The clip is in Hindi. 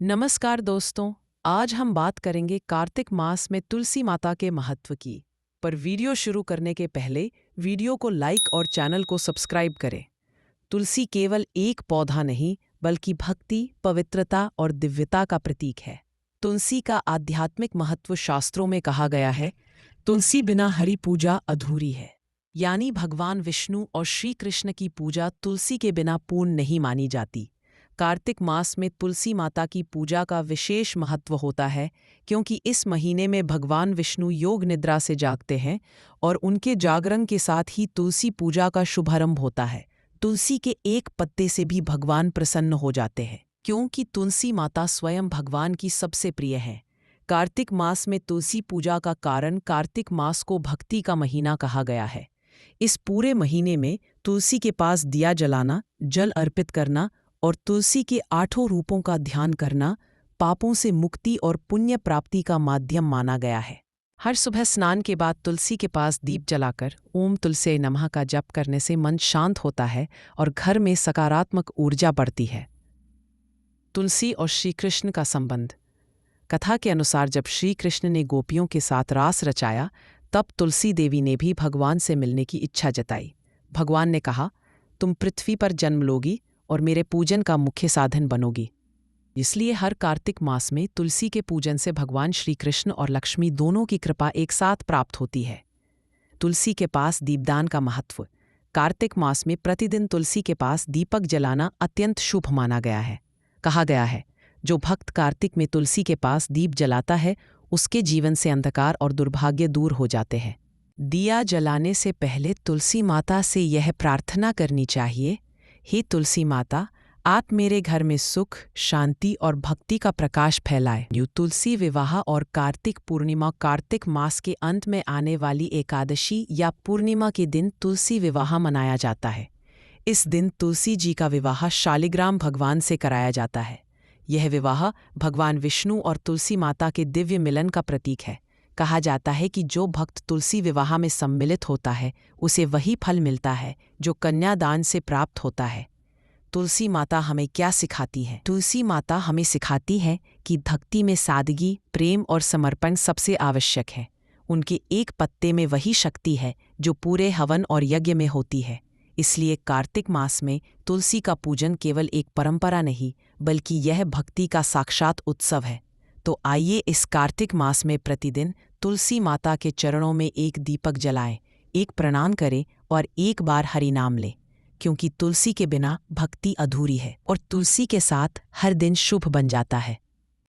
नमस्कार दोस्तों। आज हम बात करेंगे कार्तिक मास में तुलसी माता के महत्व की। पर वीडियो शुरू करने के पहले वीडियो को लाइक और चैनल को सब्सक्राइब करें। तुलसी केवल एक पौधा नहीं बल्कि भक्ति, पवित्रता और दिव्यता का प्रतीक है। तुलसी का आध्यात्मिक महत्व शास्त्रों में कहा गया है, तुलसी बिना हरि पूजा अधूरी है। यानी भगवान विष्णु और श्री कृष्ण की पूजा तुलसी के बिना पूर्ण नहीं मानी जाती। कार्तिक मास में तुलसी माता की पूजा का विशेष महत्व होता है क्योंकि इस महीने में भगवान विष्णु योग निद्रा से जागते हैं और उनके जागरण के साथ ही तुलसी पूजा का शुभारंभ होता है। तुलसी के एक पत्ते से भी भगवान प्रसन्न हो जाते हैं क्योंकि तुलसी माता स्वयं भगवान की सबसे प्रिय है। कार्तिक मास में तुलसी पूजा का कारण कार्तिक मास को भक्ति का महीना कहा गया है। इस पूरे महीने में तुलसी के पास दिया जलाना, जल अर्पित करना और तुलसी के 8 रूपों का ध्यान करना पापों से मुक्ति और पुण्य प्राप्ति का माध्यम माना गया है। हर सुबह स्नान के बाद तुलसी के पास दीप जलाकर ओम तुलसी नमः का जप करने से मन शांत होता है और घर में सकारात्मक ऊर्जा बढ़ती है। तुलसी और श्री कृष्ण का संबंध। कथा के अनुसार जब श्री कृष्ण ने गोपियों के साथ रास रचाया तब तुलसी देवी ने भी भगवान से मिलने की इच्छा जताई। भगवान ने कहा, तुम पृथ्वी पर जन्म लोगी और मेरे पूजन का मुख्य साधन बनोगी। इसलिए हर कार्तिक मास में तुलसी के पूजन से भगवान श्री कृष्ण और लक्ष्मी दोनों की कृपा एक साथ प्राप्त होती है। तुलसी के पास दीपदान का महत्व। कार्तिक मास में प्रतिदिन तुलसी के पास दीपक जलाना अत्यंत शुभ माना गया है। कहा गया है, जो भक्त कार्तिक में तुलसी के पास दीप जलाता है उसके जीवन से अंधकार और दुर्भाग्य दूर हो जाते हैं। दिया जलाने से पहले तुलसी माता से यह प्रार्थना करनी चाहिए, हे तुलसी माता, आप मेरे घर में सुख, शांति और भक्ति का प्रकाश फैलाए। तुलसी विवाह और कार्तिक पूर्णिमा। कार्तिक मास के अंत में आने वाली एकादशी या पूर्णिमा के दिन तुलसी विवाह मनाया जाता है। इस दिन तुलसी जी का विवाह शालिग्राम भगवान से कराया जाता है। यह विवाह भगवान विष्णु और तुलसी माता के दिव्य मिलन का प्रतीक है। कहा जाता है कि जो भक्त तुलसी विवाह में सम्मिलित होता है उसे वही फल मिलता है जो कन्यादान से प्राप्त होता है। तुलसी माता हमें क्या सिखाती है? तुलसी माता हमें सिखाती है कि भक्ति में सादगी, प्रेम और समर्पण सबसे आवश्यक है। उनके एक पत्ते में वही शक्ति है जो पूरे हवन और यज्ञ में होती है। इसलिए कार्तिक मास में तुलसी का पूजन केवल एक परंपरा नहीं बल्कि यह भक्ति का साक्षात उत्सव है। तो आइए इस कार्तिक मास में प्रतिदिन तुलसी माता के चरणों में एक दीपक जलाएं, एक प्रणाम करें और एक बार हरि नाम लें, क्योंकि तुलसी के बिना भक्ति अधूरी है और तुलसी के साथ हर दिन शुभ बन जाता है।